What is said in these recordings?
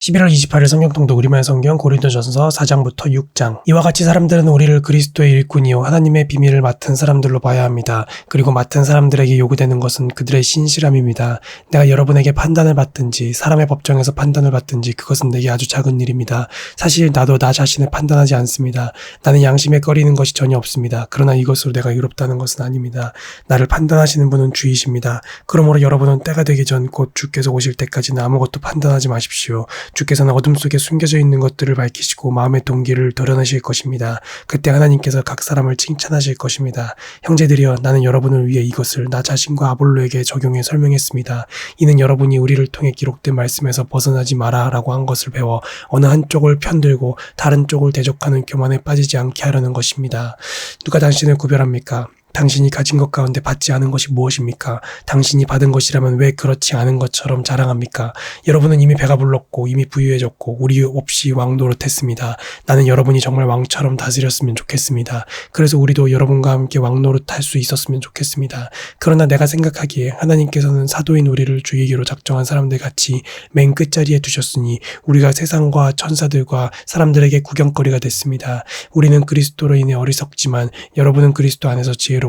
11월 28일 성경통독 우리말 성경 고린도전서 4장부터 6장. 이와 같이 사람들은 우리를 그리스도의 일꾼이요 하나님의 비밀을 맡은 사람들로 봐야 합니다. 그리고 맡은 사람들에게 요구되는 것은 그들의 신실함입니다. 내가 여러분에게 판단을 받든지 사람의 법정에서 판단을 받든지 그것은 내게 아주 작은 일입니다. 사실 나도 나 자신을 판단하지 않습니다. 나는 양심에 꺼리는 것이 전혀 없습니다. 그러나 이것으로 내가 의롭다는 것은 아닙니다. 나를 판단하시는 분은 주이십니다. 그러므로 여러분은 때가 되기 전 곧 주께서 오실 때까지는 아무것도 판단하지 마십시오. 주께서는 어둠 속에 숨겨져 있는 것들을 밝히시고 마음의 동기를 드러내실 것입니다. 그때 하나님께서 각 사람을 칭찬하실 것입니다. 형제들이여, 나는 여러분을 위해 이것을 나 자신과 아볼로에게 적용해 설명했습니다. 이는 여러분이 우리를 통해 기록된 말씀에서 벗어나지 마라 라고 한 것을 배워 어느 한쪽을 편들고 다른 쪽을 대적하는 교만에 빠지지 않게 하려는 것입니다. 누가 당신을 구별합니까? 당신이 가진 것 가운데 받지 않은 것이 무엇입니까? 당신이 받은 것이라면 왜 그렇지 않은 것처럼 자랑합니까? 여러분은 이미 배가 불렀고 이미 부유해졌고 우리 없이 왕노릇했습니다. 나는 여러분이 정말 왕처럼 다스렸으면 좋겠습니다. 그래서 우리도 여러분과 함께 왕노릇할 수 있었으면 좋겠습니다. 그러나 내가 생각하기에 하나님께서는 사도인 우리를 주이기로 작정한 사람들 같이 맨 끝자리에 두셨으니 우리가 세상과 천사들과 사람들에게 구경거리가 됐습니다. 우리는 그리스도로 인해 어리석지만 여러분은 그리스도 안에서 지혜롭고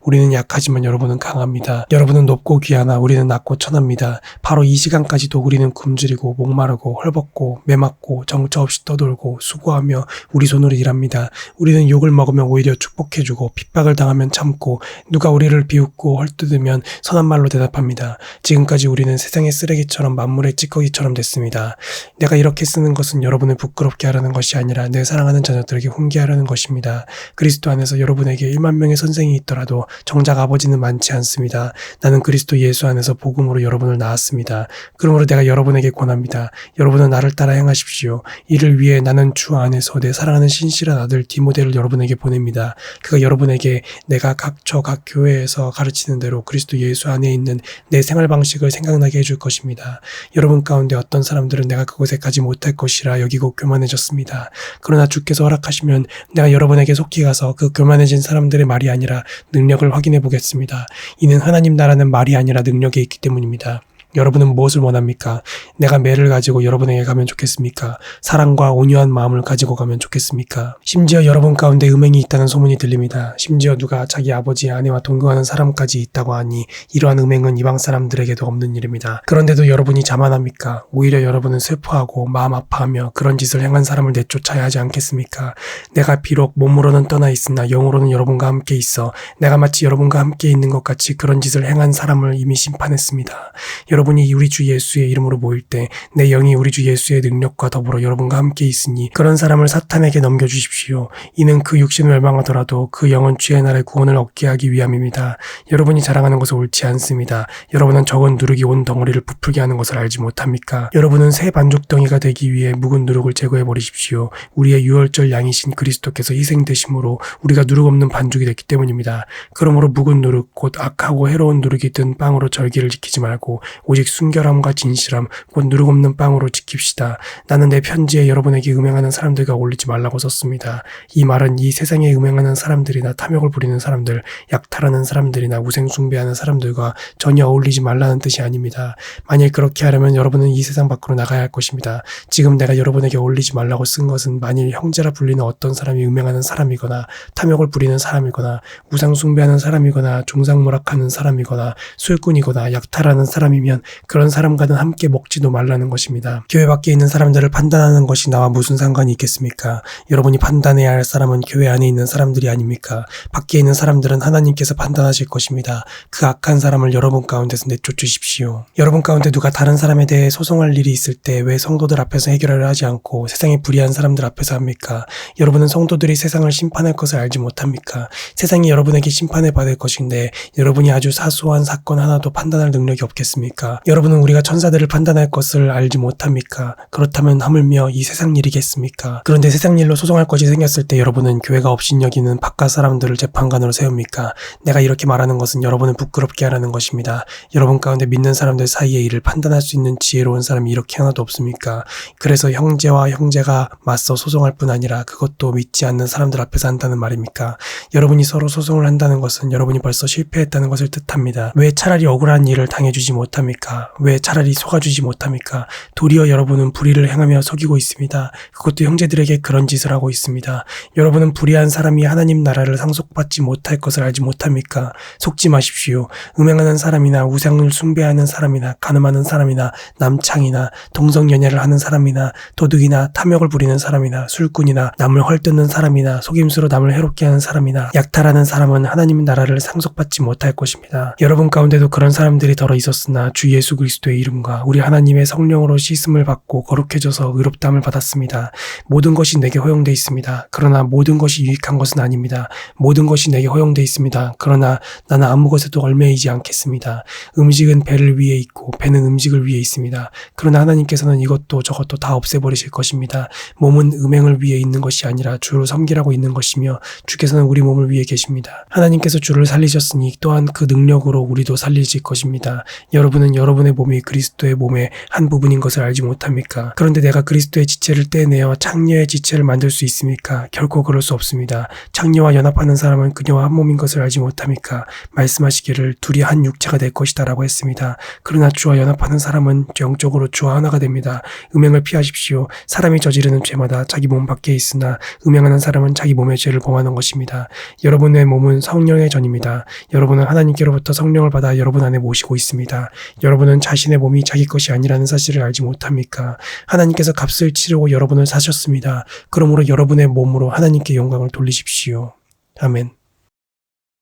우리는 약하지만 여러분은 강합니다. 여러분은 높고 귀하나 우리는 낮고 천합니다. 바로 이 시간까지도 우리는 굶주리고 목마르고 헐벗고 매맞고 정처 없이 떠돌고 수고하며 우리 손으로 일합니다. 우리는 욕을 먹으면 오히려 축복해주고 핍박을 당하면 참고 누가 우리를 비웃고 헐뜯으면 선한 말로 대답합니다. 지금까지 우리는 세상의 쓰레기처럼 만물의 찌꺼기처럼 됐습니다. 내가 이렇게 쓰는 것은 여러분을 부끄럽게 하려는 것이 아니라 내 사랑하는 자녀들에게 훈계하려는 것입니다. 그리스도 안에서 여러분에게 1만 명의 선생이 있더라도 정작 아버지는 많지 않습니다. 나는 그리스도 예수 안에서 복음으로 여러분을 낳았습니다. 그러므로 내가 여러분에게 권합니다. 여러분은 나를 따라 행하십시오. 이를 위해 나는 주 안에서 내 사랑하는 신실한 아들 디모데를 여러분에게 보냅니다. 그가 여러분에게 내가 각처 각 교회에서 가르치는 대로 그리스도 예수 안에 있는 내 생활 방식을 생각나게 해줄 것입니다. 여러분 가운데 어떤 사람들은 내가 그곳에 가지 못할 것이라 여기고 교만해졌습니다. 그러나 주께서 허락하시면 내가 여러분에게 속히 가서 그 교만해진 사람들의 말이 아니라 능력을 확인해 보겠습니다. 이는 하나님 나라는 말이 아니라 능력에 있기 때문입니다. 여러분은 무엇을 원합니까? 내가 매를 가지고 여러분에게 가면 좋겠습니까? 사랑과 온유한 마음을 가지고 가면 좋겠습니까? 심지어 여러분 가운데 음행이 있다는 소문이 들립니다. 심지어 누가 자기 아버지의 아내와 동거하는 사람까지 있다고 하니 이러한 음행은 이방 사람들에게도 없는 일입니다. 그런데도 여러분이 자만합니까? 오히려 여러분은 슬퍼하고 마음 아파하며 그런 짓을 행한 사람을 내쫓아야 하지 않겠습니까? 내가 비록 몸으로는 떠나 있으나 영으로는 여러분과 함께 있어 내가 마치 여러분과 함께 있는 것 같이 그런 짓을 행한 사람을 이미 심판했습니다. 여러분이 우리 주 예수의 이름으로 모일 때 내 영이 우리 주 예수의 능력과 더불어 여러분과 함께 있으니 그런 사람을 사탄에게 넘겨주십시오. 이는 그 육신을 멸망하더라도 그 영은 주의 날에 구원을 얻게 하기 위함입니다. 여러분이 자랑하는 것은 옳지 않습니다. 여러분은 적은 누룩이 온 덩어리를 부풀게 하는 것을 알지 못합니까? 여러분은 새 반죽덩이가 되기 위해 묵은 누룩을 제거해 버리십시오. 우리의 유월절 양이신 그리스도께서 희생되심으로 우리가 누룩 없는 반죽이 됐기 때문입니다. 그러므로 묵은 누룩 곧 악하고 해로운 누룩이 든 빵으로 절기를 지키지 말고 오직 순결함과 진실함 곧 누룩 없는 빵으로 지킵시다. 나는 내 편지에 여러분에게 음행하는 사람들과 어울리지 말라고 썼습니다. 이 말은 이 세상에 음행하는 사람들이나 탐욕을 부리는 사람들, 약탈하는 사람들이나 우생숭배하는 사람들과 전혀 어울리지 말라는 뜻이 아닙니다. 만일 그렇게 하려면 여러분은 이 세상 밖으로 나가야 할 것입니다. 지금 내가 여러분에게 어울리지 말라고 쓴 것은 만일 형제라 불리는 어떤 사람이 음행하는 사람이거나 탐욕을 부리는 사람이거나 우상숭배하는 사람이거나 중상모락하는 사람이거나 술꾼이거나 약탈하는 사람이면 그런 사람과는 함께 먹지도 말라는 것입니다. 교회 밖에 있는 사람들을 판단하는 것이 나와 무슨 상관이 있겠습니까? 여러분이 판단해야 할 사람은 교회 안에 있는 사람들이 아닙니까? 밖에 있는 사람들은 하나님께서 판단하실 것입니다. 그 악한 사람을 여러분 가운데서 내쫓으십시오. 여러분 가운데 누가 다른 사람에 대해 소송할 일이 있을 때 왜 성도들 앞에서 해결을 하지 않고 세상에 불의한 사람들 앞에서 합니까? 여러분은 성도들이 세상을 심판할 것을 알지 못합니까? 세상이 여러분에게 심판을 받을 것인데 여러분이 아주 사소한 사건 하나도 판단할 능력이 없겠습니까? 여러분은 우리가 천사들을 판단할 것을 알지 못합니까? 그렇다면 하물며 이 세상 일이겠습니까? 그런데 세상 일로 소송할 것이 생겼을 때 여러분은 교회가 업신여기는 바깥 사람들을 재판관으로 세웁니까? 내가 이렇게 말하는 것은 여러분을 부끄럽게 하라는 것입니다. 여러분 가운데 믿는 사람들 사이의 일을 판단할 수 있는 지혜로운 사람이 이렇게 하나도 없습니까? 그래서 형제와 형제가 맞서 소송할 뿐 아니라 그것도 믿지 않는 사람들 앞에서 한다는 말입니까? 여러분이 서로 소송을 한다는 것은 여러분이 벌써 실패했다는 것을 뜻합니다. 왜 차라리 억울한 일을 당해주지 못합니까? 못합니까? 왜 차라리 속아주지 못합니까? 도리어 여러분은 불의를 행하며 속이고 있습니다. 그것도 형제들에게 그런 짓을 하고 있습니다. 여러분은 불의한 사람이 하나님 나라를 상속받지 못할 것을 알지 못합니까? 속지 마십시오. 음행하는 사람이나 우상을 숭배하는 사람이나 간음하는 사람이나 남창이나 동성연애를 하는 사람이나 도둑이나 탐욕을 부리는 사람이나 술꾼이나 남을 헐뜯는 사람이나 속임수로 남을 해롭게 하는 사람이나 약탈하는 사람은 하나님 나라를 상속받지 못할 것입니다. 여러분 가운데도 그런 사람들이 더러 있었으나 주 예수 그리스도의 이름과 우리 하나님의 성령으로 씻음을 받고 거룩해져서 의롭다함을 받았습니다. 모든 것이 내게 허용돼 있습니다. 그러나 모든 것이 유익한 것은 아닙니다. 모든 것이 내게 허용돼 있습니다. 그러나 나는 아무 것에도 얽매이지 않겠습니다. 음식은 배를 위해 있고 배는 음식을 위해 있습니다. 그러나 하나님께서는 이것도 저것도 다 없애버리실 것입니다. 몸은 음행을 위해 있는 것이 아니라 주를 섬기라고 있는 것이며 주께서는 우리 몸을 위해 계십니다. 하나님께서 주를 살리셨으니 또한 그 능력으로 우리도 살리실 것입니다. 여러분은 여러분의 몸이 그리스도의 몸의 한 부분인 것을 알지 못합니까? 그런데 내가 그리스도의 지체를 떼내어 창녀의 지체를 만들 수 있습니까? 결코 그럴 수 없습니다. 창녀와 연합하는 사람은 그녀와 한 몸인 것을 알지 못합니까? 말씀하시기를 둘이 한 육체가 될 것이다 라고 했습니다. 그러나 주와 연합하는 사람은 영적으로 주와 하나가 됩니다. 음행을 피하십시오. 사람이 저지르는 죄마다 자기 몸 밖에 있으나 음행하는 사람은 자기 몸의 죄를 범하는 것입니다. 여러분의 몸은 성령의 전입니다. 여러분은 하나님께로부터 성령을 받아 여러분 안에 모시고 있습니다. 여러분은 자신의 몸이 자기 것이 아니라는 사실을 알지 못합니까? 하나님께서 값을 치르고 여러분을 사셨습니다. 그러므로 여러분의 몸으로 하나님께 영광을 돌리십시오. 아멘.